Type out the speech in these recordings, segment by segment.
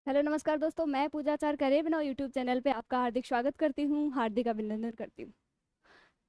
Hello नमस्कार दोस्तों, मैं पूजा आचार्य करे बिना यूट्यूब चैनल पे आपका हार्दिक स्वागत करती हूँ, हार्दिक अभिनंदन करती हूँ।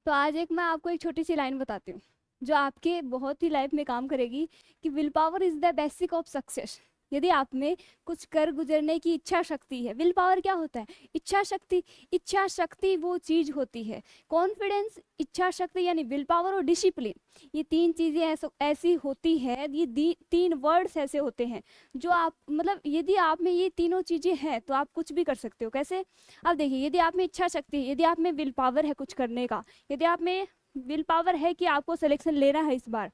तो आज मैं आपको एक छोटी सी लाइन बताती हूँ जो आपके बहुत ही लाइफ में काम करेगी कि will power is the basic of success. यदि आप में कुछ कर गुजरने की इच्छा शक्ति है, विल पावर क्या होता है? इच्छा शक्ति। इच्छा शक्ति वो चीज होती है। कॉन्फिडेंस, इच्छा शक्ति यानी विल पावर और डिसिप्लिन, ये तीन चीजें ऐसी होती है, ये तीन वर्ड्स ऐसे होते हैं जो आप मतलब यदि आप में ये तीनों चीजें हैं तो आप कुछ भी कर सकते हो। कैसे? अब देखिए, यदि आप में इच्छा शक्ति है, यदि आप में विल पावर है कुछ करने का, यदि आप में विल पावर है कि आपको सिलेक्शन लेना है इस बार,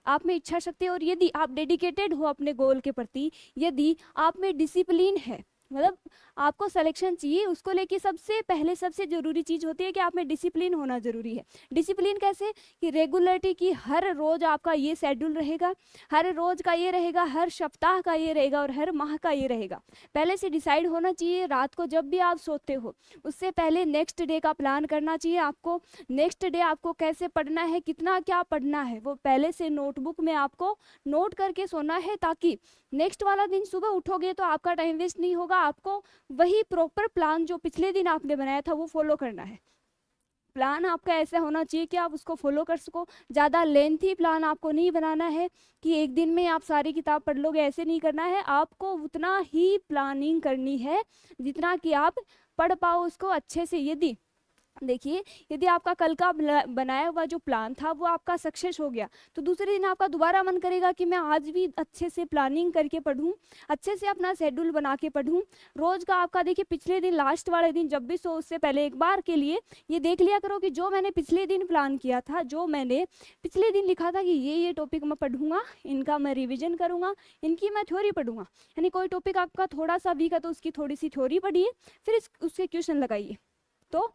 आप में इच्छा शक्ति, और यदि आप डेडिकेटेड हो अपने गोल के प्रति, यदि आप में डिसिप्लिन है, मतलब आपको सिलेक्शन चाहिए, उसको लेके सबसे पहले सबसे जरूरी चीज होती है कि आप में डिसिप्लिन होना जरूरी है। डिसिप्लिन कैसे? कि रेगुलरिटी की, हर रोज आपका ये शेड्यूल रहेगा, हर रोज का ये रहेगा, हर सप्ताह का ये रहेगा और हर माह का ये रहेगा। पहले से डिसाइड होना चाहिए। रात को जब भी आप सोते हो उससे पहले नेक्स्ट डे का प्लान करना चाहिए आपको। नेक्स्ट डे आपको कैसे पढ़ना है, कितना क्या पढ़ना है, वो पहले से नोटबुक में आपको नोट करके सोना है, ताकि नेक्स्ट वाला दिन सुबह उठोगे तो आपका टाइम वेस्ट नहीं होगा। आपको वही प्रॉपर प्लान जो पिछले दिन आपने बनाया था वो फॉलो करना है। प्लान आपका ऐसा होना चाहिए कि आप उसको फॉलो कर सको। ज़्यादा लेंथी प्लान आपको नहीं बनाना है कि एक दिन में आप सारी किताब पढ़ लोगे, ऐसे नहीं करना है। आपको उतना ही प्लानिंग करनी है जितना कि आप पढ़ पाओ उसको अच्छे से। यदि देखिए, यदि आपका कल का बनाया हुआ जो प्लान था वो आपका सक्सेस हो गया, तो दूसरे दिन आपका दोबारा मन करेगा कि मैं आज भी अच्छे से प्लानिंग करके पढूं, अच्छे से अपना शेड्यूल बना के पढूं। रोज का आपका देखिए, पिछले दिन लास्ट वाले दिन जब भी सो उससे पहले एक बार के लिए ये देख लिया करो कि जो मैंने पिछले दिन प्लान किया था, जो मैंने पिछले दिन लिखा था कि ये टॉपिक मैं पढ़ूंगा, इनका मैं रिविजन करूंगा, इनकी मैं थ्योरी पढ़ूंगा। यानी कोई टॉपिक आपका थोड़ा सा वीक है तो उसकी थोड़ी सी थ्योरी पढ़िए, फिर उसके क्वेश्चन लगाइए। तो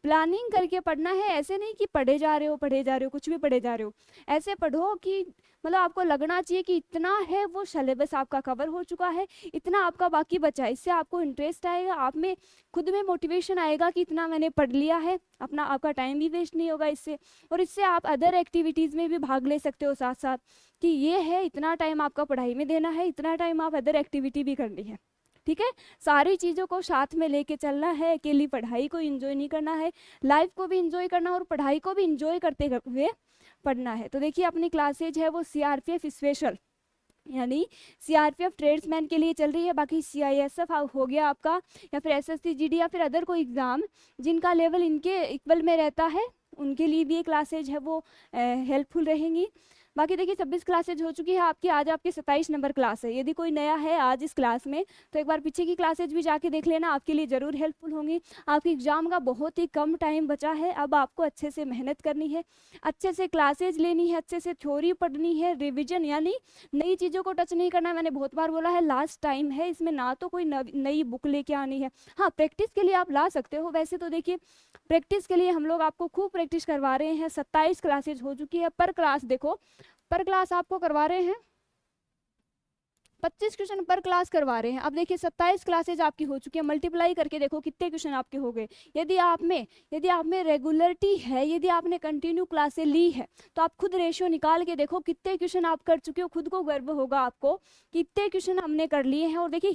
प्लानिंग करके पढ़ना है, ऐसे नहीं कि पढ़े जा रहे हो कुछ भी पढ़े जा रहे हो। ऐसे पढ़ो कि मतलब आपको लगना चाहिए कि इतना है वो सिलेबस आपका कवर हो चुका है, इतना आपका बाकी बचा है। इससे आपको इंटरेस्ट आएगा, आप में खुद में मोटिवेशन आएगा कि इतना मैंने पढ़ लिया है, अपना आपका टाइम भी वेस्ट नहीं होगा इससे। और इससे आप अदर एक्टिविटीज़ में भी भाग ले सकते हो साथ साथ, कि ये है इतना टाइम आपका पढ़ाई में देना है, इतना टाइम आप अदर एक्टिविटी भी करनी है। ठीक है, सारी चीज़ों को साथ में लेके चलना है। अकेली पढ़ाई को एंजॉय नहीं करना है, लाइफ को भी एंजॉय करना और पढ़ाई को भी एंजॉय करते हुए पढ़ना है। तो देखिए, अपनी क्लासेज है वो सीआरपीएफ स्पेशल यानी सीआरपीएफ ट्रेड्समैन के लिए चल रही है। बाकी सीआईएसएफ हो गया आपका, या फिर एसएससी जीडी या फिर अदर कोई एग्जाम जिनका लेवल इनके इक्वल में रहता है, उनके लिए भी ये क्लासेज है वो हेल्पफुल रहेंगी। बाकी देखिए, 26 क्लासेज हो चुकी है आपकी, आज आपकी 27 नंबर क्लास है। यदि कोई नया है आज इस क्लास में तो एक बार पीछे की क्लासेज भी जाके देख लेना, आपके लिए ज़रूर हेल्पफुल होंगी। आपकी एग्जाम का बहुत ही कम टाइम बचा है, अब आपको अच्छे से मेहनत करनी है, अच्छे से क्लासेज लेनी है, अच्छे से थ्योरी पढ़नी है, रिविजन यानी नई चीज़ों को टच नहीं करना। मैंने बहुत बार बोला है, लास्ट टाइम है, इसमें ना तो कोई नई बुक लेके आनी है। हाँ, प्रैक्टिस के लिए आप ला सकते हो। वैसे तो देखिए, प्रैक्टिस के लिए हम लोग आपको खूब प्रैक्टिस करवा रहे हैं। 27 क्लासेज हो चुकी है। पर क्लास देखो, पर क्लास आपको करवा रहे हैं 25 क्वेश्चन पर क्लास करवा रहे हैं। अब देखिए, 27 क्लासेज आपकी हो चुकी है, मल्टीप्लाई करके देखो कितने क्वेश्चन आपके हो गए। यदि आप में रेगुलरिटी है, यदि आपने कंटिन्यू क्लासें ली है, तो आप खुद रेशियो निकाल के देखो कितने क्वेश्चन आप कर चुके हो। खुद को गर्व होगा आपको कि इतने क्वेश्चन हमने कर लिए हैं। और देखिए,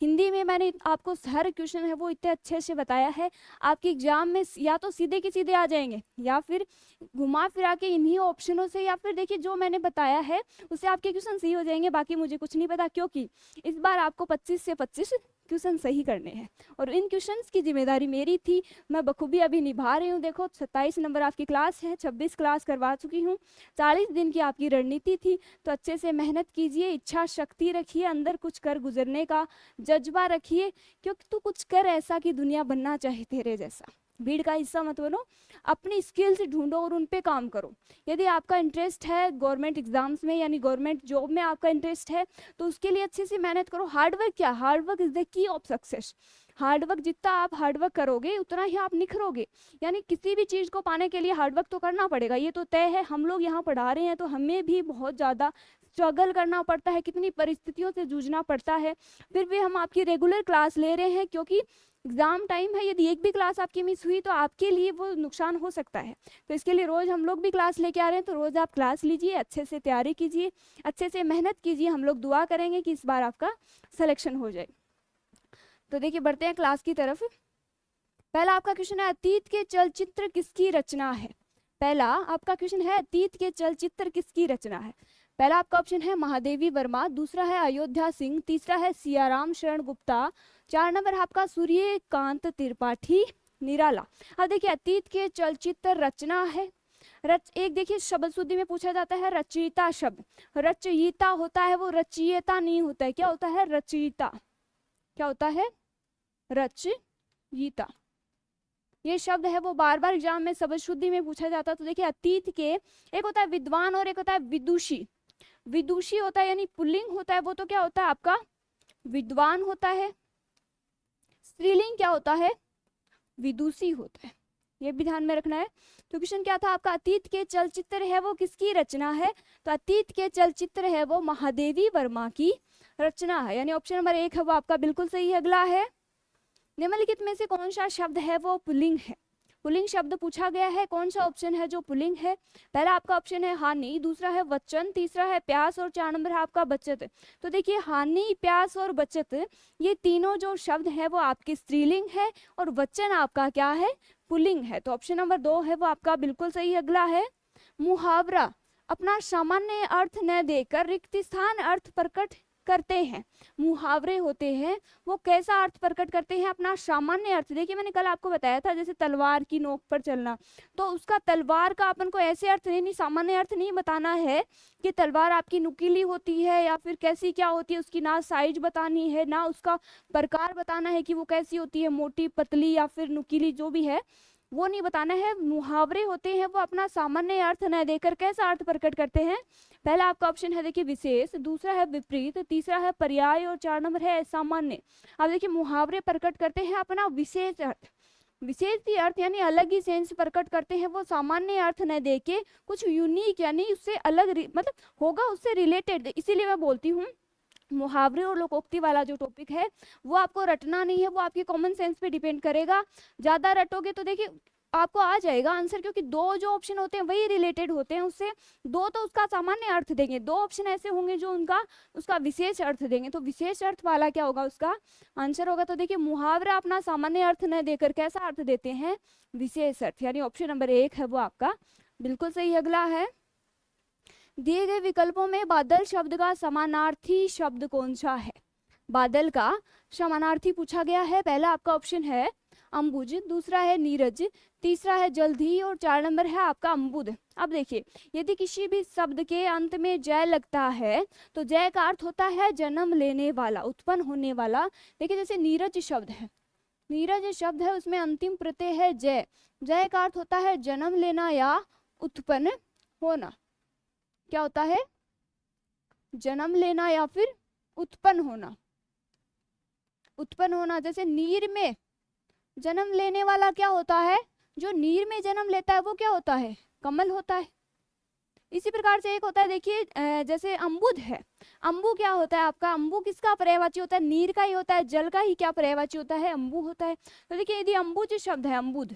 हिंदी में मैंने आपको हर क्वेश्चन है वो इतने अच्छे से बताया है, आपके एग्जाम में या तो सीधे के सीधे आ जाएंगे या फिर घुमा फिरा के इन्हीं ऑप्शनों से, या फिर देखिए जो मैंने बताया है उससे आपके क्वेश्चन सही हो जाएंगे। बाकी मुझे कुछ नहीं पता, क्योंकि इस बार आपको 25 से 25 क्वेश्चन सही करने हैं और इन क्वेश्चंस की जिम्मेदारी मेरी थी, मैं बखूबी अभी निभा रही हूँ। देखो, 27 नंबर आपकी क्लास है, 26 क्लास करवा चुकी हूँ, 40 दिन की आपकी रणनीति थी। तो अच्छे से मेहनत कीजिए, इच्छा शक्ति रखिए, अंदर कुछ कर गुजरने का जज्बा रखिए, क्योंकि तू कुछ कर ऐसा कि दुनिया बनना चाहे तेरे जैसा। भीड़ का हिस्सा मत बनो, अपनी स्किल्स ढूंढो और उन पे काम करो। यदि आपका इंटरेस्ट है गवर्नमेंट एग्जाम्स में यानी गवर्नमेंट जॉब में आपका इंटरेस्ट है, तो उसके लिए अच्छे से मेहनत करो। हार्डवर्क क्या, hard work is the key of success. Hard work, जितना आप हार्डवर्क करोगे उतना ही आप निखरोगे। यानी किसी भी चीज़ को पाने के लिए हार्डवर्क तो करना पड़ेगा, ये तो तय है। हम लोग यहाँ पढ़ा रहे हैं तो हमें भी बहुत ज़्यादा स्ट्रगल करना पड़ता है, कितनी परिस्थितियों से जूझना पड़ता है। फिर भी हम आपकी रेगुलर क्लास ले रहे हैं, क्योंकि एग्जाम टाइम है। यदि एक भी क्लास आपकी मिस हुई तो आपके लिए वो नुकसान हो सकता है। तो इसके लिए रोज हम लोग भी क्लास लेके आ रहे हैं, तो रोज आप क्लास लीजिए, अच्छे से तैयारी कीजिए, अच्छे से मेहनत कीजिए। हम लोग दुआ करेंगे कि इस बार आपका सिलेक्शन हो जाए। तो देखिए बढ़ते हैं क्लास की तरफ। पहला आपका क्वेश्चन है, अतीत के चलचित्र किसकी रचना है? पहला आपका क्वेश्चन है, अतीत के चलचित्र किसकी रचना है? पहला आपका ऑप्शन है महादेवी वर्मा, दूसरा है अयोध्या सिंह, तीसरा है सियाराम शरण गुप्ता, 4 नंबर आपका सूर्यकांत त्रिपाठी निराला। अब देखिए अतीत के चलचित्र रचना है, एक देखिए शब्द शुद्धि में पूछा जाता है रचयिता शब्द, रचयिता होता है वो रचयिता नहीं होता है, क्या होता है? रचयिता। क्या होता है? रचयिता। ये शब्द है वो बार बार एग्जाम में शब्द शुद्धि में पूछा जाता है। तो देखिए अतीत के, एक होता है विद्वान और एक होता है विदुषी। विदुषी होता है यानी पुल्लिंग होता है, वो तो क्या होता है आपका? विद्वान होता है। स्त्रीलिंग क्या होता है? विदुषी होता है, ये भी ध्यान में रखना है। तो क्वेश्चन क्या था आपका, अतीत के चलचित्र है वो किसकी रचना है? तो अतीत के चलचित्र है वो महादेवी वर्मा की रचना है, यानी ऑप्शन नंबर 1 है वो आपका बिल्कुल सही है। अगला है, निम्नलिखित में से कौन सा शब्द है वो पुल्लिंग है? पुल्लिंग शब्द पूछा गया है, कौन सा ऑप्शन है जो पुल्लिंग है? पहला आपका ऑप्शन है हानि, दूसरा है वचन, तीसरा है प्यास और 4 नंबर है आपका बचत। तो देखिए हानि, प्यास और बचत, ये तीनों जो शब्द है वो आपकी स्त्रीलिंग है और वचन आपका क्या है? पुल्लिंग है। तो ऑप्शन नंबर 2 है वो आपका बिल्कुल सही। अगला है, मुहावरा अपना सामान्य अर्थ न देकर रिक्त स्थान अर्थ प्रकट करते हैं। मुहावरे होते हैं वो कैसा अर्थ प्रकट करते हैं? अपना सामान्य अर्थ। देखिए मैंने कल आपको बताया था जैसे तलवार की नोक पर चलना, तो उसका तलवार का अपन को ऐसे अर्थ नहीं, सामान्य अर्थ नहीं बताना है कि तलवार आपकी नुकीली होती है या फिर कैसी क्या होती है, उसकी ना साइज बतानी है ना उसका प्रकार बताना है कि वो कैसी होती है, मोटी पतली या फिर नुकीली, जो भी है वो नहीं बताना है। मुहावरे होते हैं वो अपना सामान्य अर्थ न देकर कैसा अर्थ प्रकट करते हैं? पहला आपका ऑप्शन है देखिए विशेष, दूसरा है विपरीत, तीसरा है पर्याय और 4 नंबर है सामान्य। अब देखिए मुहावरे प्रकट करते हैं अपना विशेष अर्थ, विशेष ही अर्थ यानी अलग ही सेंस प्रकट करते हैं, वो सामान्य अर्थ न देके कुछ यूनिक यानी उससे अलग मतलब होगा उससे रिलेटेड। इसीलिए मैं बोलती हूँ मुहावरे और लोकोक्ति वाला जो टॉपिक है वो आपको रटना नहीं है, वो आपके कॉमन सेंस पे डिपेंड करेगा। ज्यादा रटोगे तो देखिए आपको आ जाएगा आंसर, क्योंकि 2 जो ऑप्शन होते हैं वही रिलेटेड होते हैं उससे, 2 तो उसका सामान्य अर्थ देंगे, 2 ऑप्शन ऐसे होंगे जो उनका उसका विशेष अर्थ देंगे। तो विशेष अर्थ वाला क्या होगा उसका आंसर होगा? तो देखिए मुहावरा अपना सामान्य अर्थ न देकर कैसा अर्थ देते हैं? विशेष अर्थ, यानी ऑप्शन नंबर 1 है वो आपका बिल्कुल सही। अगला है, दिए गए विकल्पों में बादल शब्द का समानार्थी शब्द कौन सा है? बादल का समानार्थी पूछा गया है। पहला आपका ऑप्शन है अंबुज, दूसरा है नीरज, तीसरा है जल्दी और 4 नंबर है आपका अम्बुद। अब देखिए यदि किसी भी शब्द के अंत में जय लगता है तो जय का अर्थ होता है जन्म लेने वाला, उत्पन्न होने वाला। देखिए जैसे नीरज शब्द है, नीरज शब्द है उसमें अंतिम प्रत्यय है जय, जय का अर्थ होता है जन्म लेना या उत्पन्न होना। क्या होता है? जन्म लेना या फिर उत्पन्न होना। उत्पन्न होना, जैसे नीर में जन्म लेने वाला क्या होता है? जो नीर में जन्म लेता है वो क्या होता है? कमल होता है। इसी प्रकार से एक होता है देखिए जैसे अम्बुद है, अम्बु क्या होता है आपका? अम्बु किसका पर्यायवाची होता है? नीर का ही होता है, जल का ही क्या पर्यायवाची होता है? अम्बु होता है। तो देखिए यदि अम्बुज शब्द है, अम्बुद,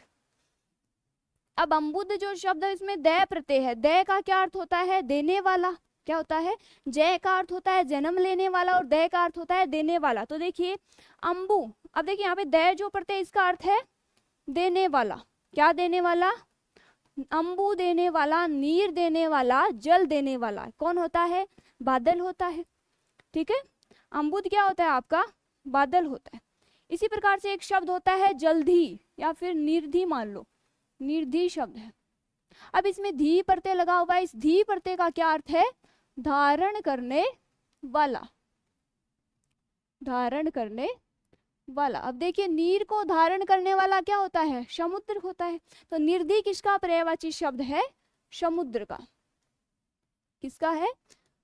अब अम्बुद जो शब्द है इसमें दय प्रत्यय है, दय का क्या अर्थ होता है? देने वाला। क्या होता है? जय का अर्थ होता है जन्म लेने वाला और दय का अर्थ होता है देने वाला। तो देखिए अम्बु, अब देखिए यहाँ पे दय जो प्रत्यय इसका अर्थ है देने वाला। क्या देने वाला? अम्बु देने वाला, नीर देने वाला, जल देने वाला कौन होता है? बादल होता है। ठीक है, अम्बुद क्या होता है आपका? बादल होता है। इसी प्रकार से एक शब्द होता है जल्दी या फिर निर्धि, मान लो निर्धि शब्द है। अब इसमें धी प्रत्यय लगा हुआ है, इस धी प्रत्यय का क्या अर्थ है? धारण करने वाला, धारण करने वाला। अब देखिए नीर को धारण करने वाला क्या होता है? समुद्र होता है। तो निर्धि किसका पर्यायवाची शब्द है? समुद्र का। किसका है?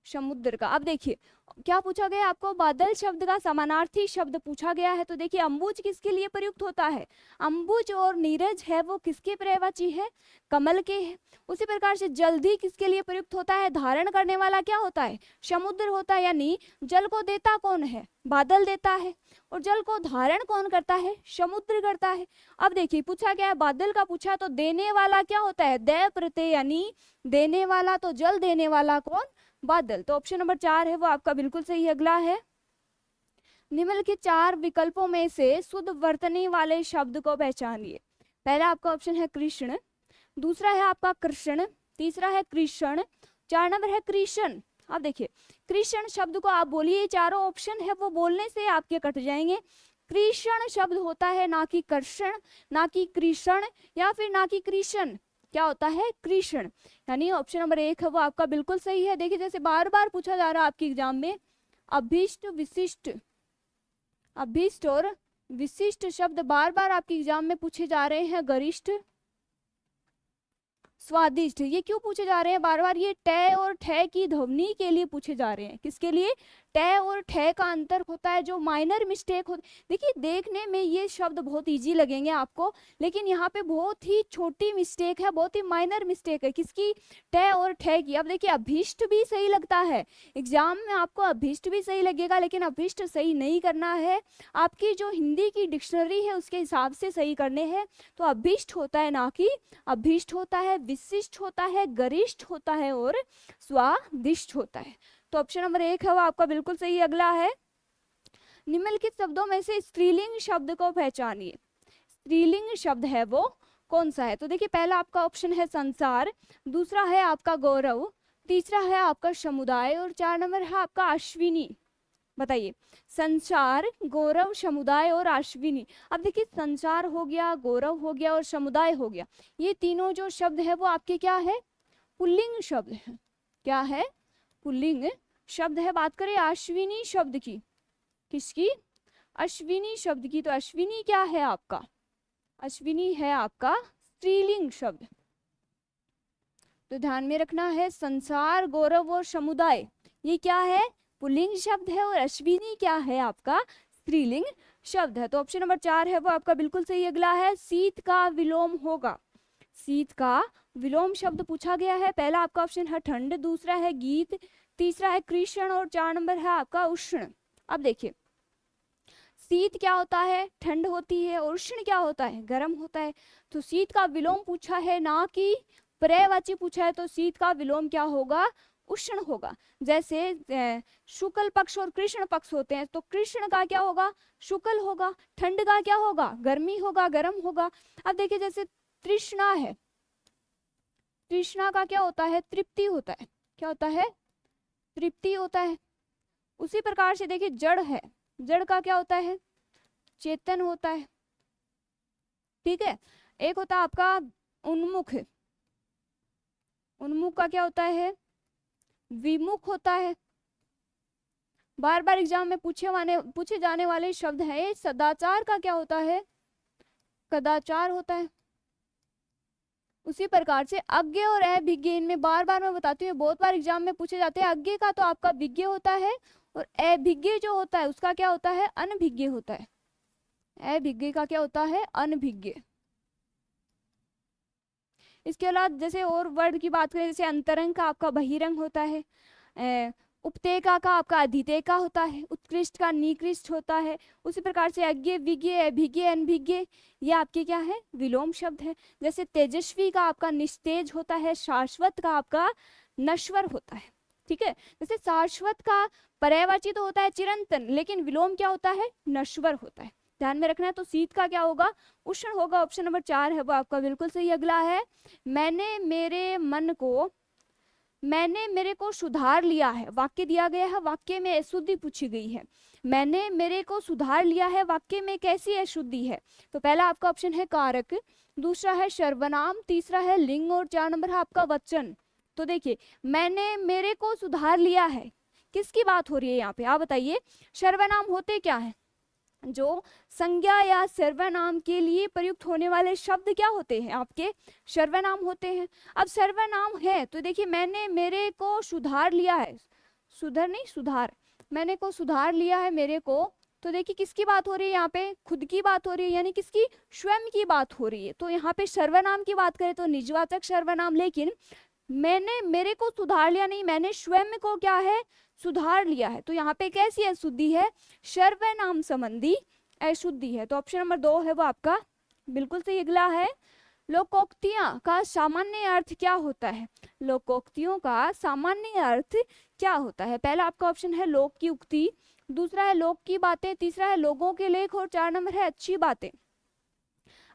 समुद्र का। अब देखिए क्या पूछा गया आपको? बादल शब्द का समानार्थी शब्द पूछा गया है। तो देखिए अम्बुज किसके लिए प्रयुक्त होता है? अम्बुज और नीरज है वो किसके पर्यायवाची है? कमल के है। उसी प्रकार से जल्दी किसके लिए प्रयुक्त होता है? धारण करने वाला क्या होता है? समुद्र होता है। यानी जल को देता कौन है? बादल देता है। और जल को धारण कौन करता है? समुद्र करता है। अब देखिए पूछा गया है बादल का, पूछा तो देने वाला क्या होता है? दय प्रत्यय यानी देने वाला, तो जल देने वाला कौन? बादल। तो ऑप्शन नंबर 4 है वो आपका बिल्कुल सही। अगला है, निम्नलिखित 4 विकल्पों में से शुद्ध वर्तनी वाले शब्द को पहचानिए। पहला आपका ऑप्शन है कृष्ण, दूसरा है आपका कृष्ण, तीसरा है कृष्ण, 4 नंबर है कृष्ण। अब देखिए कृष्ण शब्द को आप बोलिए, चारों ऑप्शन है वो बोलने से आपके कट जाएंगे। कृष्ण शब्द होता है ना कि कृष्ण, ना कि कृष्ण, या फिर ना कि कृष्ण, क्या होता है कृष्ण। यानी ऑप्शन नंबर 1 है वो आपका बिल्कुल सही है। देखिए जैसे बार बार पूछा जा रहा है आपके एग्जाम में, अभीष्ट विशिष्ट, अभीष्ट और विशिष्ट शब्द बार बार आपके एग्जाम में पूछे जा रहे हैं। गरिष्ठ, स्वादिष्ट, ये क्यों पूछे जा रहे हैं बार बार? ये ट और ठ की ध्वनि के लिए पूछे जा रहे हैं। किसके लिए? ट और ठ का अंतर होता है, जो माइनर मिस्टेक होती। देखिए देखने में ये शब्द बहुत इजी लगेंगे आपको, लेकिन यहाँ पे बहुत ही छोटी मिस्टेक है, बहुत ही माइनर मिस्टेक है। किसकी? ट और ठ की। अब देखिए अभीष्ट भी सही लगता है, एग्जाम में आपको अभीष्ट भी सही लगेगा, लेकिन अभीष्ट सही नहीं करना है, आपकी जो हिंदी की डिक्शनरी है उसके हिसाब से सही करने हैं। तो अभीष्ट होता है ना कि अभीष्ट होता है, विशिष्ट होता है, गरिष्ठ होता है और स्वादिष्ट होता है। तो ऑप्शन नंबर 1 है वो आपका बिल्कुल सही। अगला है निम्नलिखित शब्दों में से स्त्रीलिंग शब्द को पहचानिए। स्त्रीलिंग शब्द है वो कौन सा है? तो देखिए पहला आपका ऑप्शन है संसार, दूसरा है आपका गौरव, तीसरा है आपका समुदाय और 4 नंबर है आपका अश्विनी। बताइए, संसार, गौरव, समुदाय और अश्विनी। अब देखिए संसार हो गया, गौरव हो गया और समुदाय हो गया, ये तीनों जो शब्द है वो आपके क्या है? पुल्लिंग शब्द है। क्या है? पुल्लिंग शब्द है। बात करें अश्विनी शब्द की, किसकी? अश्विनी शब्द की। तो अश्विनी क्या है आपका? अश्विनी है आपका स्त्रीलिंग शब्द। तो ध्यान में रखना है, संसार, गौरव और समुदाय ये क्या है? पुल्लिंग शब्द है, और अश्विनी क्या है आपका? स्त्रीलिंग शब्द है। तो ऑप्शन नंबर 4 है वो आपका बिल्कुल सही। अगला है शीत का विलोम होगा। शीत का विलोम शब्द पूछा गया है। पहला आपका ऑप्शन है ठंड, दूसरा है गीत, तीसरा है कृष्ण और 4 नंबर है आपका उष्ण। अब देखिए शीत क्या होता है? ठंड होती है, और उष्ण क्या होता है? गर्म होता है। तो शीत का विलोम पूछा है ना कि पर्यायवाची पूछा है, तो शीत का विलोम क्या होगा? उष्ण होगा। जैसे शुक्ल पक्ष और कृष्ण पक्ष होते हैं, तो कृष्ण का क्या होगा? शुक्ल होगा। ठंड का क्या होगा? गर्मी होगा, गर्म होगा। अब देखिए जैसे तृष्णा है, तृष्णा का क्या होता है? तृप्ति होता है। क्या होता है? तृप्ति होता है। उसी प्रकार से देखिए जड़ है, जड़ का क्या होता है? चेतन होता है। ठीक है। एक होता है आपका उन्मुख, उन्मुख का क्या होता है? विमुख होता है। बार बार एग्जाम में पूछे जाने वाले शब्द है। सदाचार का क्या होता है? कदाचार होता है। उसी प्रकार से अज्ञ और अभिज्ञ, इनमें बार बार मैं बताती हूँ, बहुत बार एग्जाम में पूछे जाते हैं। अज्ञ का तो आपका विज्ञ होता है, और अभिज्ञ जो होता है उसका क्या होता है? अनभिज्ञ होता है। अभिज्ञ का क्या होता है? अनभिज्ञ। इसके अलावा जैसे और वर्ड की बात करें, जैसे अंतरंग का आपका बहिरंग होता है, उपतेका का आपका अधितेका होता है, उत्कृष्ट का निकृष्ट होता है। उसी प्रकार से अज्ञ, विज्ञ, अभिज्ञ, अनभिज्ञ ये आपके क्या है? विलोम शब्द है। जैसे तेजस्वी का आपका निस्तेज होता है, शाश्वत का आपका नश्वर होता है। ठीक है। जैसे शाश्वत का पर्यायवाची तो होता है चिरंतन, लेकिन विलोम क्या होता है? नश्वर होता है। ध्यान में रखना है। तो शीत का क्या होगा? उष्ण होगा। ऑप्शन नंबर 4 है वो आपका बिल्कुल सही। अगला है मैंने मेरे को सुधार लिया है। वाक्य दिया गया है, वाक्य में अशुद्धि पूछी गई है। मैंने मेरे को सुधार लिया है, वाक्य में कैसी अशुद्धि है? तो पहला आपका ऑप्शन है कारक, दूसरा है सर्वनाम, तीसरा है लिंग और 4 नंबर है आपका वचन। तो देखिए मैंने मेरे को सुधार लिया है, किसकी बात हो रही है यहाँ पे? आप बताइए। सर्वनाम होते क्या है? जो संज्ञा या सर्वनाम के लिए प्रयुक्त होने वाले शब्द क्या होते हैं? आपके सर्वनाम होते हैं। अब सर्वनाम है तो देखिए मैंने मेरे को सुधार लिया है, सुधर नहीं सुधार, मैंने को सुधार लिया है मेरे को। तो देखिए किसकी बात हो रही है यहाँ पे? खुद की बात हो रही है, यानी किसकी? स्वयं की बात हो रही है। तो यहाँ पे सर्वनाम की बात करें तो निजवाचक सर्वनाम, लेकिन मैंने मेरे को सुधार लिया नहीं, मैंने स्वयं को क्या है? सुधार लिया है। तो यहाँ पे कैसी अशुद्धि है? सर्वनाम संबंधी अशुद्धि है। तो ऑप्शन नंबर 2 है वो आपका बिल्कुल सही। अगला है लोकोक्तियां का सामान्य अर्थ क्या होता है? लोकोक्तियों का सामान्य अर्थ क्या होता है? पहला आपका ऑप्शन है लोक की उक्ति, दूसरा है लोक की बातें, तीसरा है लोगों के लेख और 4 नंबर है अच्छी बातें।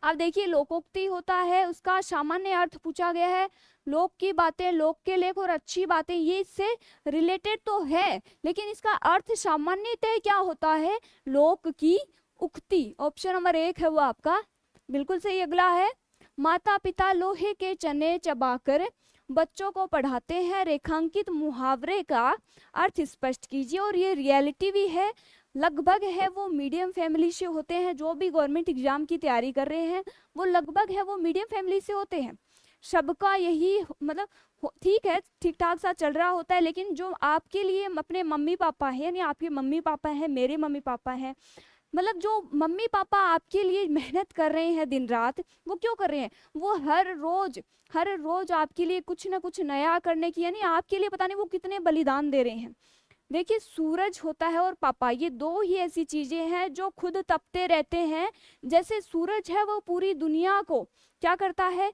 अब देखिए लोकोक्ति होता है, उसका सामान्य अर्थ पूछा गया है। लोक की बातें, लोक के लेख और अच्छी बातें, ये इससे रिलेटेड तो है, लेकिन इसका अर्थ सामान्यतः क्या होता है? लोक की उक्ति। ऑप्शन नंबर 1 है वो आपका बिल्कुल सही। अगला है माता पिता लोहे के चने चबाकर बच्चों को पढ़ाते हैं, रेखांकित मुहावरे का अर्थ स्पष्ट कीजिए। और ये रियलिटी भी है, लगभग है वो मीडियम फैमिली से होते हैं। जो भी गवर्नमेंट एग्जाम की तैयारी कर रहे हैं वो लगभग है वो मीडियम फैमिली से होते हैं। सबका यही मतलब ठीक है, ठीक ठाक सा चल रहा होता है, लेकिन जो आपके लिए अपने मम्मी पापा है, यानी आपके मम्मी पापा हैं, मेरे मम्मी पापा हैं, मतलब जो मम्मी पापा आपके लिए मेहनत कर रहे हैं दिन रात, वो क्यों कर रहे हैं? वो हर रोज आपके लिए कुछ ना कुछ नया करने की, यानी आपके लिए पता नहीं वो कितने बलिदान दे रहे हैं। देखिए सूरज होता है और पापा, ये दो ही ऐसी चीजें हैं जो खुद तपते रहते हैं। जैसे सूरज है वो पूरी दुनिया को क्या करता है?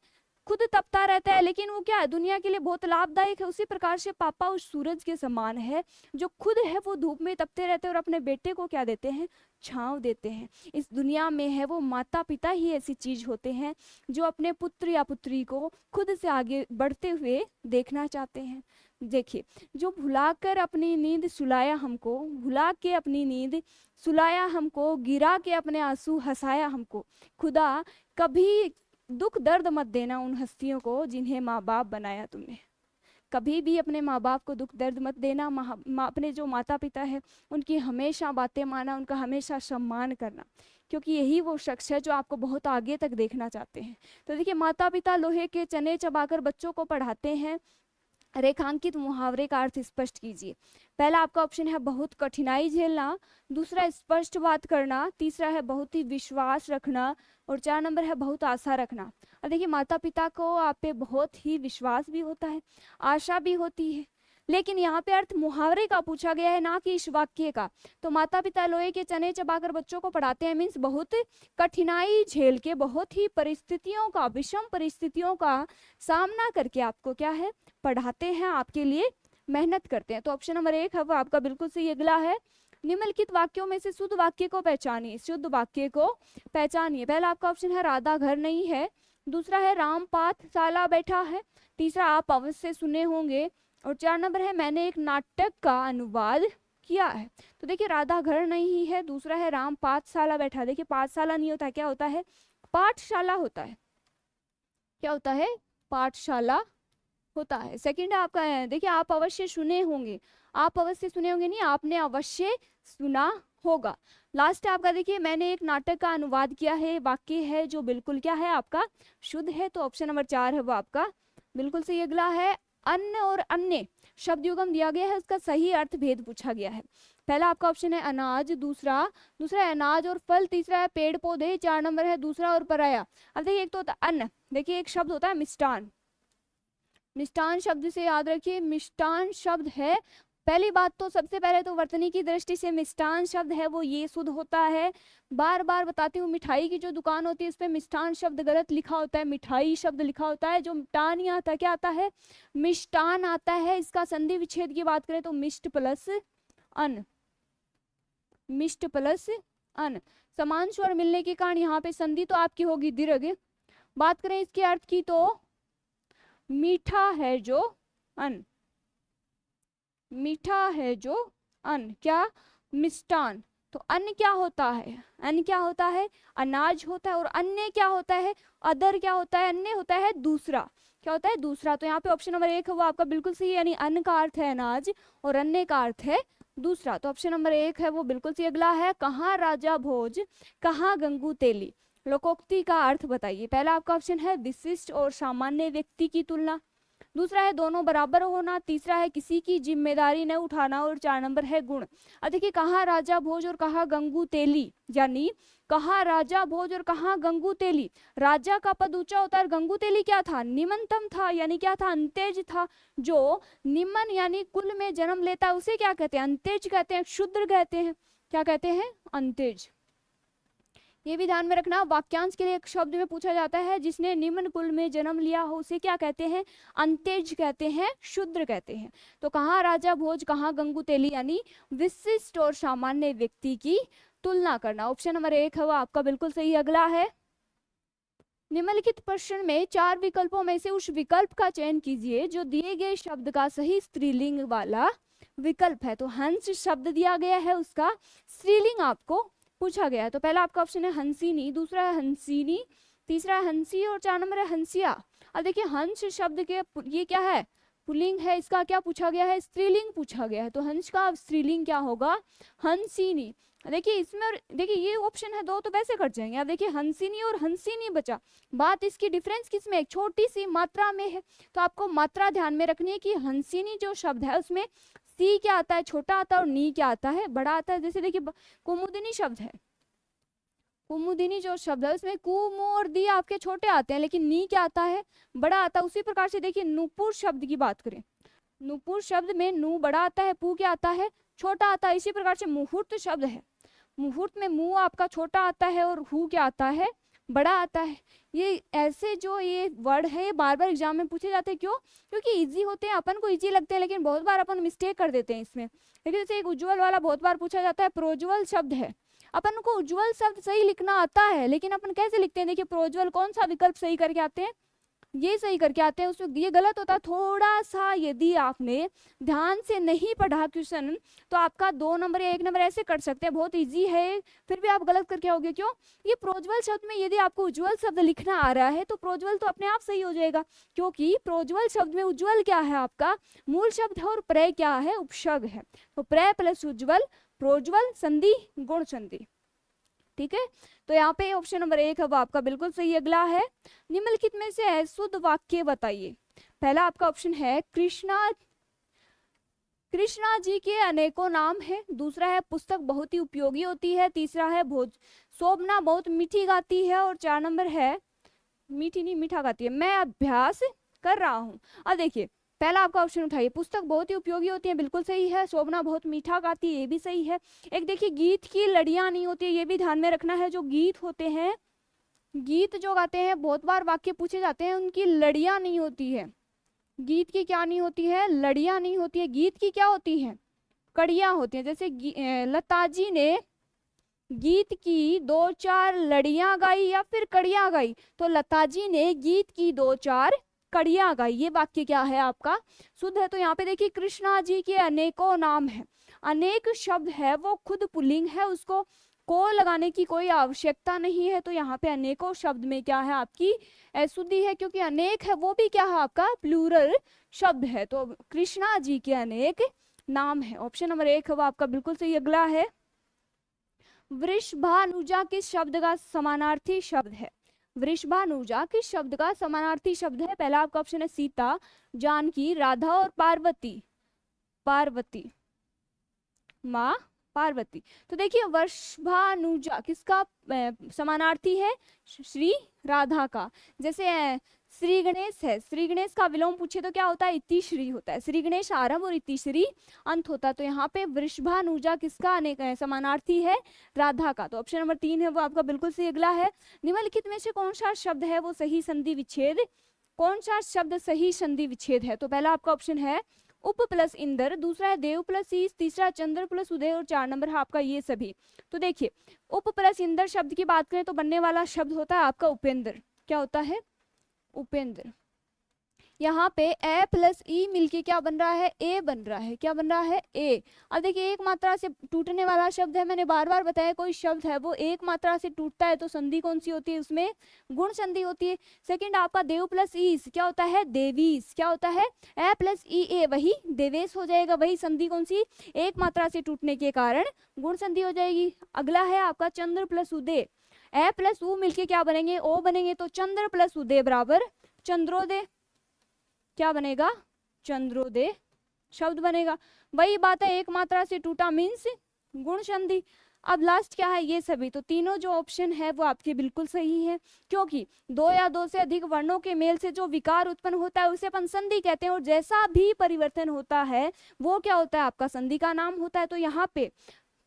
खुद तपता रहता है, लेकिन वो क्या है? दुनिया के लिए बहुत लाभदायक है। उसी प्रकार से पापा उस सूरज के समान है जो खुद है वो धूप में तपते रहते हैं और अपने बेटे को क्या देते हैं? छांव देते हैं। इस दुनिया में है वो माता पिता ही ऐसी चीज होते हैं जो अपने पुत्र या पुत्री को खुद से आगे बढ़ते हुए देखना चाहते हैं। देखिए जो भुलाकर अपनी नींद सुलाया हमको, भुला के अपनी नींद सुलाया हमको, गिरा के अपने आंसू हंसाया हमको, खुदा कभी दुख दर्द मत देना उन हस्तियों को जिन्हें माँ बाप बनाया तुमने। कभी भी अपने माँ बाप को दुख दर्द मत देना। अपने जो माता पिता है उनकी हमेशा बातें माना, उनका हमेशा सम्मान करना, क्योंकि यही वो शख्स है जो आपको बहुत आगे तक देखना चाहते हैं। तो देखिए माता पिता लोहे के चने चबाकर बच्चों को पढ़ाते हैं, रेखांकित मुहावरे का अर्थ स्पष्ट कीजिए। पहला आपका ऑप्शन है बहुत कठिनाई झेलना, दूसरा स्पष्ट बात करना, तीसरा है बहुत ही विश्वास रखना और 4 नंबर है बहुत आशा रखना। अब देखिए माता पिता को आप पे बहुत ही विश्वास भी होता है, आशा भी होती है, लेकिन यहाँ पे अर्थ मुहावरे का पूछा गया है, ना कि इस वाक्य का। तो माता पिता लोहे के चने चबाकर बच्चों को पढ़ाते हैं मीन्स बहुत कठिनाई झेल के, बहुत ही परिस्थितियों का, विषम परिस्थितियों का सामना करके आपको क्या है? पढ़ाते हैं, आपके लिए मेहनत करते हैं। तो ऑप्शन नंबर 1 है वो आपका बिल्कुल सही। अगला है निम्नलिखित वाक्यों में से शुद्ध वाक्य को पहचानिए। शुद्ध वाक्य को पहचानिए। पहला आपका ऑप्शन है राधा घर नहीं है, दूसरा है राम पाठशाला बैठा है, तीसरा आप अवश्य सुने होंगे और 4 नंबर है मैंने एक नाटक का अनुवाद किया है। तो देखिए राधा घर नहीं है, दूसरा है राम पाठशाला बैठा। देखिए पाठशाला नहीं होता है, क्या होता है? पाठशाला होता है। क्या होता है? पाठशाला होता है। सेकंड है आपका, देखिए आप अवश्य सुने होंगे, आप अवश्य सुने होंगे नहीं, आपने अवश्य सुना होगा। लास्ट है आपका, देखिए मैंने एक नाटक का अनुवाद किया है, वाक्य है जो बिल्कुल क्या है? आपका शुद्ध है। तो ऑप्शन नंबर 4 है वो आपका बिल्कुल सही। अगला है अन्न और अन्य शब्द युगम दिया गया है, उसका सही अर्थ भेद पूछा गया है। पहला आपका ऑप्शन है अनाज, दूसरा है अनाज और फल, तीसरा है पेड़ पौधे, 4 नंबर है दूसरा और पराया। अब देखिए एक तो होता है अन्न, देखिए एक शब्द होता है मिष्टान। मिष्टान शब्द से याद रखिए, मिष्टान शब्द है, पहली बात तो सबसे पहले तो वर्तनी की दृष्टि से मिष्टान शब्द है वो ये शुद्ध होता है। बार बार बताती हूँ, मिठाई की जो दुकान होती है उस पर मिष्टान शब्द गलत लिखा होता है, मिठाई शब्द लिखा होता है। जो मिष्टान ही आता है, क्या आता है? मिष्टान आता है। इसका संधि विच्छेद की बात करें तो मिष्ट प्लस अन्न, मिष्ट प्लस अन्न। समान स्वर मिलने के कारण यहाँ पे संधि तो आपकी होगी दीर्घ। बात करें इसके अर्थ की तो मीठा है जो अन्न, मीठा है जो अन्न, क्या? मिष्टान। तो अन्न क्या होता है? अन्न क्या होता है? अनाज होता है। और अन्य क्या होता है? अदर क्या होता है? अन्य होता है दूसरा। क्या होता है? दूसरा। तो यहाँ पे ऑप्शन नंबर 1 है वो आपका बिल्कुल सही, यानी अन्न का अर्थ है अनाज और अन्य का अर्थ है दूसरा। तो ऑप्शन नंबर 1 है वो बिल्कुल सही। अगला है कहाँ राजा भोज कहाँ गंगू तेली, लोकोक्ति का अर्थ बताइए। पहला आपका ऑप्शन है विशिष्ट और सामान्य व्यक्ति की तुलना, दूसरा है दोनों बराबर होना, तीसरा है किसी की जिम्मेदारी न उठाना और 4 नंबर है गुण। अब देखिए कहाँ राजा भोज और कहाँ गंगू तेली, यानी कहाँ राजा भोज और कहाँ गंगू तेली। राजा का पद ऊंचा होता है, गंगू तेली क्या था? निम्नतम था, यानी क्या था? अंतेज था। जो निम्न यानी कुल में जन्म लेता है उसे क्या कहते हैं? अंतेज कहते हैं, शूद्र कहते हैं। क्या कहते हैं? अंतेज। ये भी ध्यान में रखना। वाक्यांश के लिए एक शब्द में पूछा जाता है, जिसने निम्न कुल में जन्म लिया हो उसे क्या कहते हैं? अंत्यज कहते हैं, शूद्र कहते हैं। तो कहाँ राजा भोज, कहाँ गंगू तेली, यानी विशिष्ट और सामान्य व्यक्ति की तुलना करना। ऑप्शन नंबर 1 है वो आपका बिल्कुल सही। अगला है, निम्नलिखित प्रश्न में 4 विकल्पों में से उस विकल्प का चयन कीजिए जो दिए गए शब्द का सही स्त्रीलिंग वाला विकल्प है। तो हंस शब्द दिया गया है, उसका स्त्रीलिंग आपको पूछा गया है। तो पहला आपका ऑप्शन है हंसिनी, दूसरा है हंसिनी, तीसरा है हंसी और 4 नंबर है हंसिया। अब देखिए हंस शब्द के ये क्या है? पुल्लिंग है, इसका क्या पूछा गया है? स्त्रीलिंग पूछा गया है। तो हंस का स्त्रीलिंग क्या होगा? हंसिनी। देखिए इसमें, और देखिए ये ऑप्शन है 2 तो वैसे कट जाएंगे। अब देखिए हंसिनी और हंसिनी बचा। बात इसकी डिफरेंस किसमें? एक छोटी सी मात्रा में है। तो आपको मात्रा ध्यान में रखनी है कि हंसिनी जो शब्द है उसमें सी क्या आता है? छोटा आता है, और नी क्या आता है? बड़ा आता है। जैसे देखिए कुमुदिनी शब्द है, कुमुदिनी जो शब्द है उसमें कु, मु और दी आपके छोटे आते हैं, लेकिन नी क्या आता है? बड़ा आता है। उसी प्रकार से देखिए नूपुर शब्द की बात करें, नूपुर शब्द में नू बड़ा आता है, पू क्या आता है? छोटा आता है। इसी प्रकार से मुहूर्त शब्द है, मुहूर्त में मुंह आपका छोटा आता है और हु क्या आता है? बड़ा आता है। ये ऐसे जो ये वर्ड है ये बार बार एग्जाम में पूछे जाते हैं। क्यों? क्योंकि इजी होते हैं, अपन को इजी लगते हैं, लेकिन बहुत बार अपन मिस्टेक कर देते हैं इसमें। लेकिन जैसे एक उज्ज्वल वाला बहुत बार पूछा जाता है, प्रोज्वल शब्द है, अपन को उज्ज्वल शब्द सही लिखना आता है, लेकिन अपन कैसे लिखते हैं? देखिए प्रोज्वल कौन सा विकल्प सही करके आते हैं? ये सही करके आते हैं, उसमें ये गलत होता है थोड़ा सा। यदि आपने ध्यान से नहीं पढ़ा क्वेश्चन तो आपका 2 नंबर या 1 नंबर ऐसे कट सकते हैं। बहुत इजी है, फिर भी आप गलत करके आओगे। क्यों? ये प्रोज्वल शब्द में यदि आपको उज्ज्वल शब्द लिखना आ रहा है तो प्रोज्वल तो अपने आप सही हो जाएगा, क्योंकि प्रोज्वल शब्द में उज्ज्वल क्या है? आपका मूल शब्द है, और प्रय क्या है? उपसर्ग है। तो प्रय प्लस उज्ज्वल, प्रोज्वल, संधि, गुण संधि। ठीक है, तो यहाँ पे ऑप्शन नंबर 1 है वो आपका बिल्कुल सही। अगला है, निम्नलिखित में से शुद्ध वाक्य बताइए। पहला आपका ऑप्शन है कृष्णा, कृष्णा जी के अनेकों नाम है। दूसरा है पुस्तक बहुत ही उपयोगी होती है। तीसरा है भोज, शोभना बहुत मीठी गाती है। और 4 नंबर है, मीठी नहीं मीठा गाती है, मैं अभ्यास कर रहा हूँ। अब देखिए पहला आपका ऑप्शन उठाइए, पुस्तक बहुत ही उपयोगी होती है, बिल्कुल सही है। शोभना बहुत मीठा गाती है, ये भी सही है। एक देखिए गीत की लड़ियां नहीं होती है, ये भी ध्यान में रखना है। जो गीत होते हैं, गीत जो गाते हैं, बहुत बार वाक्य पूछे जाते हैं, उनकी लड़ियां नहीं होती है। गीत की क्या नहीं होती है? लड़ियां नहीं होती है। गीत की क्या होती है? कड़ियां होती है। जैसे लता जी ने गीत की 2-4 लड़ियां गाई या फिर कड़ियां गाई, तो लता जी ने गीत की 2-4 कड़ियां गाई। ये वाक्य क्या है? आपका शुद्ध है। तो यहाँ पे देखिए कृष्णा जी के अनेकों नाम है, अनेक शब्द है, वो खुद पुल्लिंग है, उसको को लगाने की कोई आवश्यकता नहीं है। तो यहाँ पे अनेकों शब्द में क्या है? आपकी अशुद्धि है, क्योंकि अनेक है वो भी क्या है? आपका प्लूरल शब्द है। तो कृष्णा जी के अनेक नाम है, ऑप्शन नंबर 1 है वो आपका बिल्कुल सही। अगला है, वृषभानुजा किस शब्द का समानार्थी शब्द है? वृषभानुजा किस शब्द का समानार्थी शब्द है? पहला आपका ऑप्शन है सीता, जानकी, राधा और पार्वती। पार्वती, माँ पार्वती। तो देखिए वृषभानुजा किसका समानार्थी है? श्री राधा का। जैसे श्री गणेश है, श्री गणेश का विलोम पूछे तो क्या होता है? इतिश्री होता है। श्री गणेश आरंभ और इतिश्री अंत होता है। तो यहाँ पे वृषभानुजा किसका अनेक समानार्थी है? राधा का। तो ऑप्शन नंबर 3 है वो आपका बिल्कुल सही। अगला है, निम्नलिखित में से कौन सा शब्द है वो सही संधि विच्छेद? कौन सा शब्द सही संधि विच्छेद है? तो पहला आपका ऑप्शन है उप प्लस इंद्र, दूसरा है देव प्लस ईश, तीसरा चंद्र प्लस उदय, और 4 नंबर है आपका ये सभी। तो देखिए उप प्लस इंद्र शब्द की बात करें तो बनने वाला शब्द होता है आपका उपेंद्र। क्या होता है? उपेंद्र। यहाँ पे ए प्लस ई मिलके क्या बन रहा है? ए बन रहा है। क्या बन रहा है? ए। अब देखिए एक मात्रा से टूटने वाला शब्द है, मैंने बार बार बताया कोई शब्द है वो एक मात्रा से टूटता है तो संधि कौन सी होती है? उसमें गुण संधि होती है। सेकंड आपका देव प्लस ईश क्या होता है? देवीस। क्या होता है? ए प्लस ई ए, वही देवेश हो जाएगा। वही संधि कौन सी? एक मात्रा से टूटने के कारण गुण संधि हो जाएगी। अगला है आपका चंद्र प्लस उदय, ए प्लस उ मिलके क्या बनेंगे? ओ बनेंगे। तो चंद्र प्लस उदय बराबर चंद्रोदय। क्या बनेगा? चंद्रोदय शब्द बनेगा। वही बात है, एक मात्रा से टूटा मीन्स गुण संधि। अब लास्ट क्या है? ये सभी। तो तीनों जो ऑप्शन है वो आपके बिल्कुल सही है, क्योंकि 2 या 2 से अधिक वर्णों के मेल से जो विकार उत्पन्न होता है उसे अपन संधि कहते हैं, और जैसा भी परिवर्तन होता है वो क्या होता है? आपका संधि का नाम होता है। तो यहाँ पे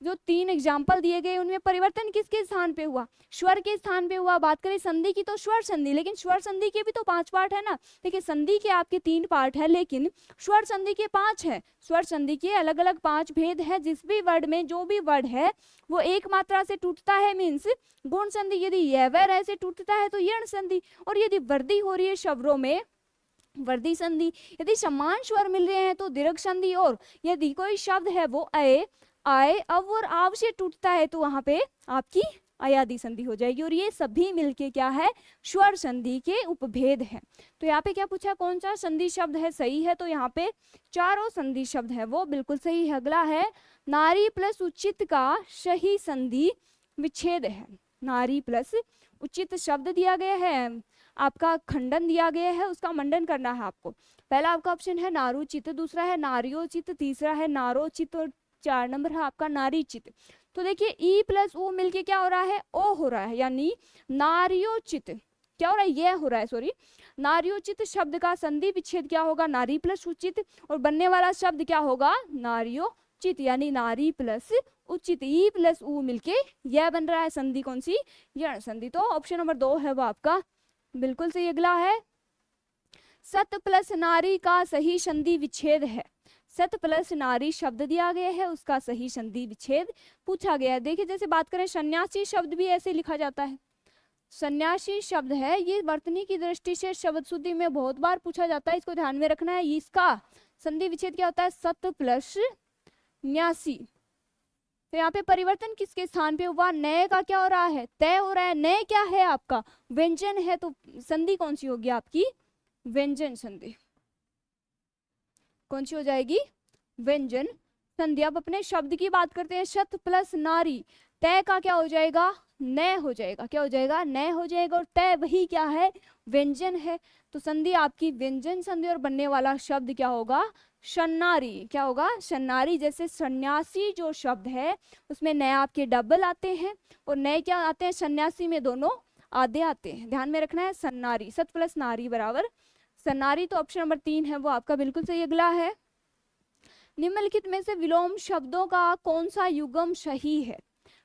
जो 3 एग्जाम्पल दिए गए उनमें परिवर्तन किसके स्थान पे हुआ? स्वर के स्थान पे हुआ। बात करें संधि की तो स्वर संधि, लेकिन स्वर संधि के भी तो 5 पार्ट है ना। देखिए संधि के आपके 3 पार्ट है, लेकिन स्वर संधि के 5 है। स्वर संधि के अलग अलग 5 भेद है। जिस भी वर्ड में जो भी वर्ड है वो एक मात्रा से टूटता है मीन्स गुण संधि, यदि यवर ऐसे टूटता है तो यण संधि, और यदि वृद्धि हो रही है शब्दों में वृद्धि संधि, यदि समान स्वर मिल रहे हैं तो दीर्घ संधि, और यदि कोई शब्द है वो अय आय अब और आव से टूटता है तो वहां पे आपकी अयादि संधि हो जाएगी। और ये सभी मिलके क्या है? स्वर संधि के उपभेद है। तो यहाँ पे क्या पूछा, कौन सा संधि शब्द है सही है? तो यहाँ पे चारों संधि शब्द है वो बिल्कुल सही है। अगला है नारी प्लस उचित का सही संधि विच्छेद है। नारी प्लस उचित शब्द दिया गया है, आपका खंडन दिया गया है, उसका मंडन करना है आपको। पहला आपका ऑप्शन है नारुचित, दूसरा है नारियोचित, तीसरा है नारोचित, और 4 नंबर है आपका नारीचित। तो देखिए ई प्लस ओ मिलके क्या हो रहा है? ओ हो रहा है, यानी नारियोचित क्या हो रहा है? ये हो रहा है, सॉरी। नारियोचित शब्द का संधि विच्छेद क्या होगा? नारी प्लस उचित, और बनने वाला शब्द क्या होगा? नारियोचित, यानी नारी प्लस उचित, ई प्लस ऊ मिलके यह बन रहा है संधि, कौन सी? यण संधि। तो ऑप्शन नंबर 2 है वो आपका बिल्कुल सही। अगला है सत प्लस नारी का सही संधि विच्छेद है। सत प्लस नारी शब्द दिया गया है, उसका सही संधि विच्छेद पूछा गया है। देखिए जैसे बात करें सन्यासी शब्द भी ऐसे लिखा जाता है। सन्यासी शब्द है, ये वर्तनी की दृष्टि से शब्द शुद्धि में बहुत बार पूछा जाता है, इसको ध्यान में रखना है। इसका संधि विच्छेद क्या होता है? सत प्लस न्यासी। तो यहाँ पे परिवर्तन किसके स्थान पे हुआ? नए का क्या हो रहा है? तय हो रहा है। नए क्या है आपका? व्यंजन है, तो संधि कौन सी होगी आपकी? व्यंजन संधि। कौन सी हो जाएगी? व्यंजन संधि। अब अपने शब्द की बात करते हैं। शत प्लस नारी, तय का क्या हो जाएगा? नय हो जाएगा। क्या हो जाएगा? नय हो जाएगा। और तय वही क्या है? व्यंजन है। तो संधि आपकी व्यंजन संधि, और बनने वाला शब्द क्या होगा? सन्नारी। क्या होगा? सन्नारी। जैसे सन्यासी जो शब्द है उसमें नए आपके डबल आते हैं, और नए क्या आते हैं? सन्यासी में दोनों आधे आते हैं, ध्यान में रखना है। सन्नारी, सत प्लस नारी बराबर सन्नारी। तो ऑप्शन नंबर 3 है वो आपका बिल्कुल सही। अगला है निम्नलिखित में से विलोम शब्दों का कौन सा युग्म सही है?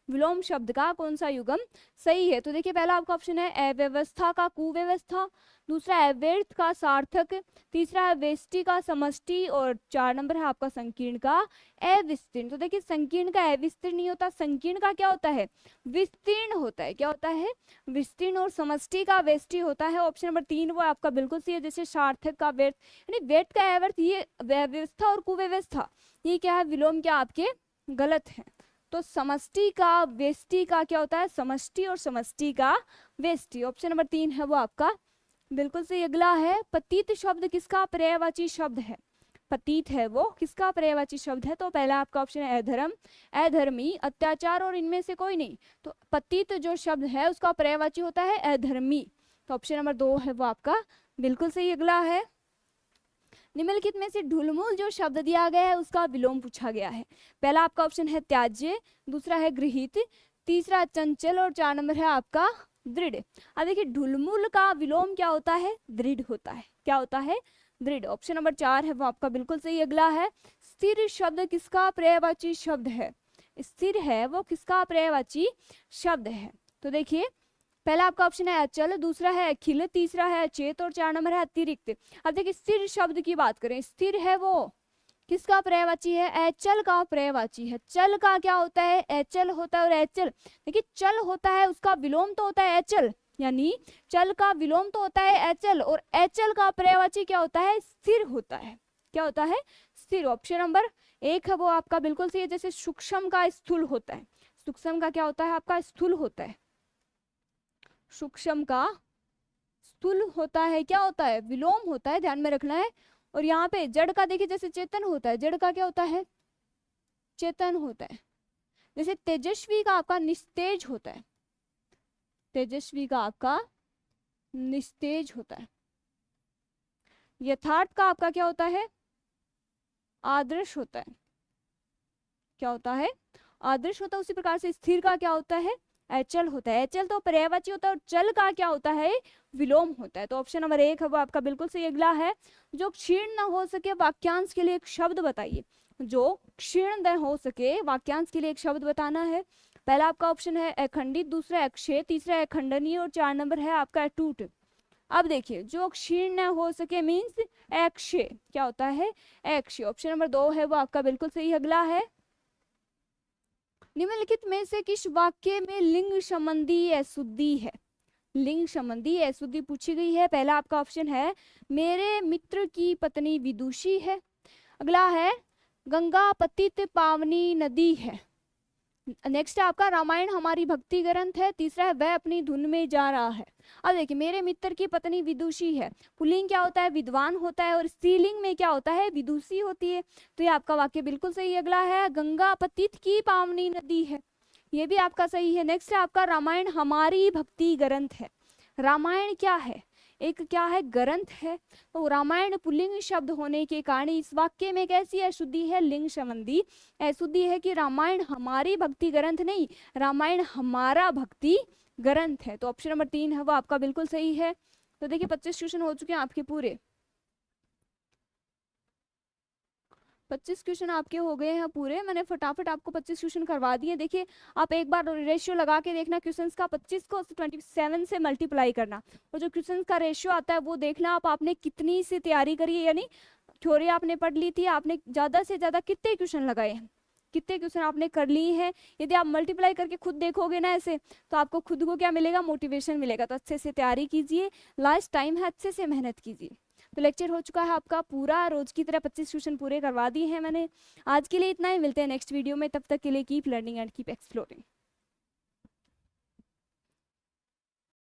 विलोम शब्द का कौन सा युग्म सही है? तो देखिए पहला आपका ऑप्शन है अव्यवस्था का कुव्यवस्था, दूसरा है व्यर्थ का सार्थक, तीसरा है वेष्टि का समष्टि, और 4 नंबर है आपका संकीर्ण का अविस्तीर्ण। तो देखिए संकीर्ण का अविस्तीर्ण नहीं होता, संकीर्ण का क्या होता है? विस्तीर्ण होता है। क्या होता है? विस्तीर्ण। और समष्टि का वेष्टि होता है। ऑप्शन नंबर 3 वो आपका बिल्कुल सही है। जैसे सार्थक का व्यर्थ, यानी व्यर्थ का अव्यर्थ, ये व्यवस्था और कुव्यवस्था ये क्या है? विलोम क्या आपके गलत है। तो समष्टि का वेष्टि का क्या होता है? समष्टि, और समष्टि का वेष्टि। ऑप्शन नंबर 3 है वो आपका बिल्कुल सही। अगला है पतित शब्द किसका पर्यायवाची शब्द है? पतित है वो किसका पर्यायवाची शब्द है? तो पहला आपका ऑप्शन है अधर्म, अधर्मी, अत्याचार, और इनमें से कोई नहीं। तो पतित जो शब्द है उसका पर्यायवाची होता है अधर्मी। तो ऑप्शन नंबर 2 है वो आपका बिल्कुल सही। अगला है निम्नलिखित में से ढुलमुल जो शब्द दिया गया है उसका विलोम पूछा गया है। पहला आपका ऑप्शन है त्याज्य, दूसरा है गृहीत, तीसरा चंचल, और 4 नंबर है आपका दृढ़। अब देखिए ढुलमुल का विलोम क्या होता है? दृढ़ होता है। क्या होता है? दृढ़। ऑप्शन नंबर 4 है वो आपका बिल्कुल सही। अगला है स्थिर शब्द किसका पर्यायवाची शब्द है? स्थिर है वो किसका पर्यायवाची शब्द है? तो देखिए पहला आपका ऑप्शन है अचल, दूसरा है अखिल, तीसरा है अचेत, और 4 नंबर है अतिरिक्त। अब देखिए स्थिर शब्द की बात करें, स्थिर है वो किसका पर्यायवाची है? अचल का पर्यायवाची है। चल का क्या होता है? अचल होता है। और अचल देखिए चल होता है उसका विलोम तो होता है अचल, यानी चल का विलोम तो होता है अचल, और अचल का पर्यायवाची क्या होता है? स्थिर होता है। क्या होता है? स्थिर। ऑप्शन नंबर 1 है वो आपका बिल्कुल सही है। जैसे सूक्ष्म का स्थूल होता है, सूक्ष्म का क्या होता है? आपका स्थूल होता है। सूक्ष्म का स्थूल होता है। क्या होता है? विलोम होता है, ध्यान में रखना है। और यहाँ पे जड़ का देखिए जैसे चेतन होता है, जड़ का क्या होता है? चेतन होता है। जैसे तेजस्वी का आपका निस्तेज होता है, तेजस्वी का आपका निस्तेज होता है। यथार्थ का आपका क्या होता है? आदर्श होता है। क्या होता है? आदर्श होता है। उसी प्रकार से स्थिर का क्या होता है? अचल होता है। अचल तो पर्यायवाची होता है, और चल का क्या होता है? विलोम होता है। तो ऑप्शन नंबर 1 है वो आपका बिल्कुल सही। अगला है जो क्षीण न हो सके वाक्यांश के लिए एक शब्द बताइए। जो क्षीण न हो सके। वाक्यांश के लिए एक शब्द बताना है। पहला आपका ऑप्शन है अखंडित, दूसरा अक्षय, तीसरा अखंडनीय और 4 नंबर है आपका अटूट। अब देखिए जो क्षीण न हो सके मीन्स अक्षय, क्या होता है अक्षय। ऑप्शन नंबर 2 है वो आपका बिल्कुल सही। अगला है निम्नलिखित में से किस वाक्य में लिंग संबंधी अशुद्धि है। लिंग संबंधी अशुद्धि पूछी गई है। पहला आपका ऑप्शन है मेरे मित्र की पत्नी विदुषी है। अगला है गंगा पतित पावनी नदी है। नेक्स्ट है आपका रामायण हमारी भक्ति ग्रंथ है। तीसरा है वह अपनी धुन में जा रहा है। अब देखिए मेरे मित्र की पत्नी विदुषी है, पुल्लिंग क्या होता है विद्वान होता है, और स्त्रीलिंग में क्या होता है विदुषी होती है। तो ये आपका वाक्य बिल्कुल सही। अगला है गंगा पतित की पावनी नदी है, ये भी आपका सही है। नेक्स्ट है आपका रामायण हमारी भक्ति ग्रंथ है। रामायण क्या है, एक क्या है ग्रंथ है। तो रामायण पुल्लिंग शब्द होने के कारण इस वाक्य में कैसी अशुद्धि है, लिंग संबंधी अशुद्धि है कि रामायण हमारी भक्ति ग्रंथ नहीं, रामायण हमारा भक्ति ग्रंथ है। तो ऑप्शन नंबर 3 है वो आपका बिल्कुल सही है। तो देखिए 25 क्वेश्चन हो चुके हैं आपके पूरे। 25 क्वेश्चन आपके हो गए हैं पूरे। मैंने फटाफट आपको 25 क्वेश्चन करवा दिए। देखिए आप एक बार रेशियो लगा के देखना क्वेश्चंस का, 25 को 27 से मल्टीप्लाई करना, और जो क्वेश्चंस का रेशियो आता है वो देखना आप आपने कितनी सी तैयारी करी है, यानी थ्योरी आपने पढ़ ली थी, आपने ज़्यादा से ज़्यादा कितने क्वेश्चन लगाए हैं, कितने क्वेश्चन आपने कर लिए हैं। यदि आप मल्टीप्लाई करके खुद देखोगे ना ऐसे, तो आपको खुद को क्या मिलेगा, मोटिवेशन मिलेगा। तो अच्छे से तैयारी कीजिए, लास्ट टाइम है, अच्छे से मेहनत कीजिए। तो लेक्चर हो चुका है आपका पूरा, रोज की तरह 25 क्वेश्चन पूरे करवा दिए हैं मैंने। आज के लिए इतना ही, मिलते हैं नेक्स्ट वीडियो में, तब तक के लिए keep learning and keep exploring.